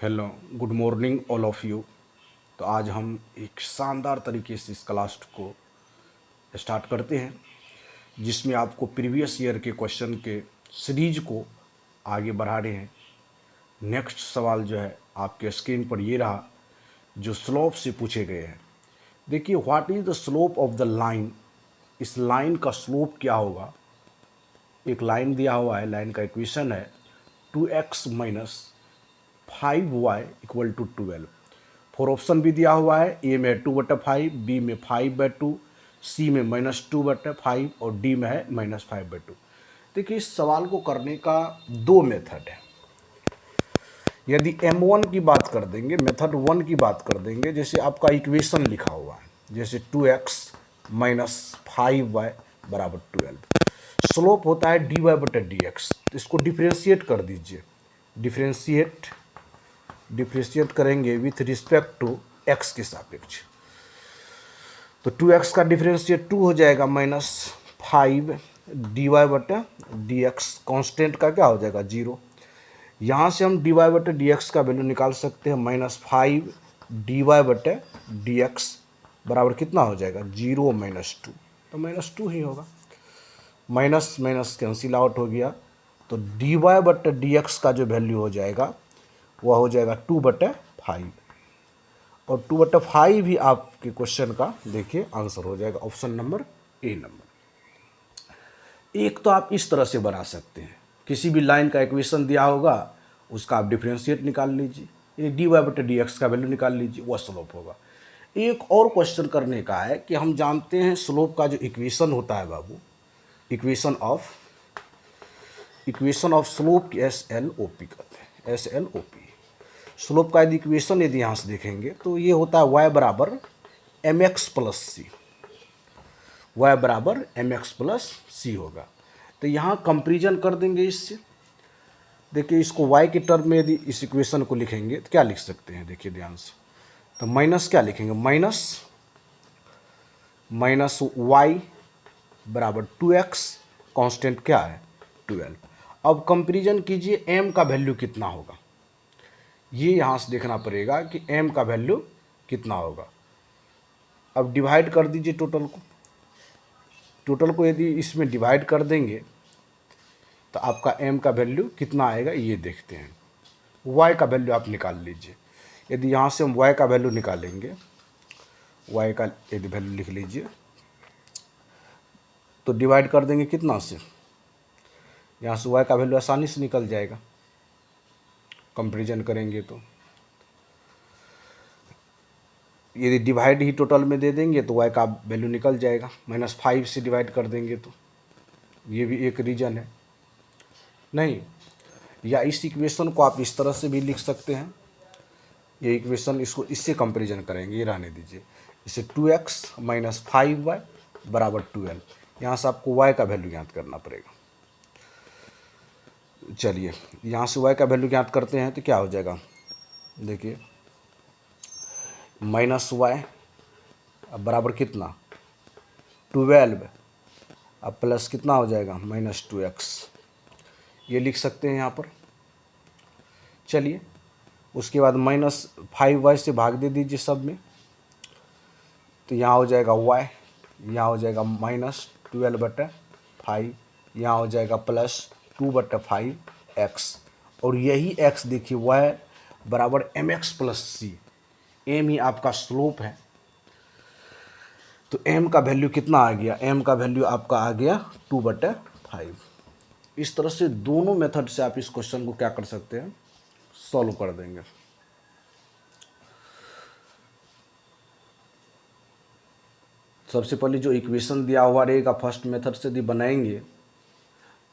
Hello, good morning all of you. तो आज हम एक शानदार तरीके से इस क्लास को स्टार्ट करते हैं, जिसमें आपको प्रीवियस ईयर के क्वेश्चन के सीरीज को आगे बढ़ा रहे हैं। नेक्स्ट सवाल जो है आपके स्क्रीन पर ये रहा, जो स्लोप से पूछे गए हैं। देखिए, what is the slope of the line. इस लाइन का स्लोप क्या होगा। एक लाइन दिया हुआ है, लाइन का इक्वेशन है 2x minus 5y equal to 12। Four option भी दिया हुआ है, ए में 2/5, बी में 5/2, सी में -2/5 और डी में है -5/2। देखिए, इस सवाल को करने का दो मेथड है। यदि M1 की बात कर देंगे, मेथड 1 की बात कर देंगे, जैसे आपका इक्वेशन लिखा हुआ है, जैसे 2x माइनस 5y बराबर 12। स्लोप होता है dy/dx, तो इसको डिफ्रेंशिएट कर दीजिए। डिफ्रेंशिएट करेंगे विथ रिस्पेक्ट टू x के सापेक्ष। तो 2x का डिफ्रेंशिएट 2 हो जाएगा, -5 dy/dx। कांस्टेंट का क्या हो जाएगा, 0। यहाँ से हम dy/dx का वैल्यू निकाल सकते हैं, -5 dy/dx बराबर कितना हो जाएगा, 0 -2। तो -2 ही होगा, माइनस माइनस कैंसिल आउट हो गया। तो dy/dx का जो वैल्यू हो जाएगा वह हो जाएगा 2/5, और 2/5 ही आपके क्वेश्चन का देखिए आंसर हो जाएगा, ऑप्शन नंबर ए नंबर। एक तो आप इस तरह से बना सकते हैं, किसी भी लाइन का इक्वेशन दिया होगा, उसका आप डिफरेंशिएट निकाल लीजिए, ये dy/dx का वैल्यू निकाल लीजिए, वह स्लोप होगा। एक और क्वेश्चन करने का है कि हम जानते हैं स्लोप का जो इक्वेशन होता है बाबू, इक्वेशन ऑफ स्लोप की SLOP कहते हैं, SLOP। स्लोप का यदि इक्वेशन यदि यहाँ से देखेंगे तो ये होता है y बराबर mx प्लस सी, y बराबर mx प्लस सी होगा। तो यहाँ कंपेरिजन कर देंगे इससे। देखिए, इसको y के टर्म में यदि इस इक्वेशन को लिखेंगे तो क्या लिख सकते हैं, देखिए ध्यान से। तो माइनस क्या लिखेंगे, माइनस y बराबर 2x, कांस्टेंट क्या है 12। अब कंपेरिजन कीजिए, m का वैल्यू कितना होगा, ये यहाँ से देखना पड़ेगा कि m का वैल्यू कितना होगा। अब डिवाइड कर दीजिए टोटल को यदि इसमें डिवाइड कर देंगे तो आपका m का वैल्यू कितना आएगा, ये देखते हैं। y का वैल्यू आप निकाल लीजिए। यदि यहाँ से हम y का वैल्यू निकालेंगे, y का यदि वैल्यू लिख लीजिए, तो डिवाइड कर देंगे कितना से, यहाँ से y का वैल्यू आसानी से निकल जाएगा, कंपेरिजन करेंगे तो। यदि डिवाइड ही टोटल में दे देंगे तो y का वैल्यू निकल जाएगा, -5 से डिवाइड कर देंगे तो। ये भी एक रीज़न है नहीं, या इस इक्वेशन को आप इस तरह से भी लिख सकते हैं। ये इक्वेशन, इसको इससे कंपैरिजन करेंगे, ये रहने दीजिए। इसे 2x माइनस 5y बराबर 12। यहाँ से आपको y का वैल्यू ज्ञात करना पड़ेगा। चलिए, यहाँ से y का वैल्यू ज्ञात करते हैं तो क्या हो जाएगा, देखिए -y अब बराबर कितना 12, अब प्लस कितना हो जाएगा -2x, ये लिख सकते हैं यहाँ पर। चलिए, उसके बाद -5y से भाग दे दीजिए सब में, तो यहाँ हो जाएगा y, यहाँ हो जाएगा -12/5, यहाँ हो जाएगा +2/5x, और यही x देखिए y बराबर mx प्लस सी, m ही आपका स्लोप है। तो m का वैल्यू कितना आ गया, m का वैल्यू आपका आ गया 2/5। इस तरह से दोनों मेथड से आप इस क्वेश्चन को क्या कर सकते हैं, सॉल्व कर देंगे। सबसे पहले जो इक्वेशन दिया हुआ रहेगा, फर्स्ट मेथड से यदि बनाएंगे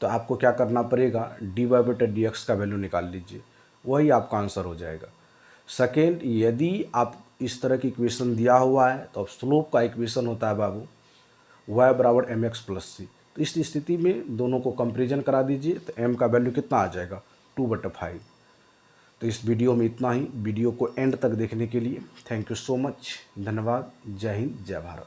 तो आपको क्या करना पड़ेगा, dy/dx का वैल्यू निकाल लीजिए, वही आपका आंसर हो जाएगा। सेकेंड, यदि आप इस तरह की इक्वेशन दिया हुआ है तो अब स्लोप का इक्वेशन होता है बाबू y बराबर mx प्लस सी। तो इस स्थिति में दोनों को कंपेरिजन करा दीजिए, तो m का वैल्यू कितना आ जाएगा 2/5। तो इस वीडियो में इतना ही। वीडियो को एंड तक देखने के लिए थैंक यू सो मच, धन्यवाद। जय हिंद, जय भारत।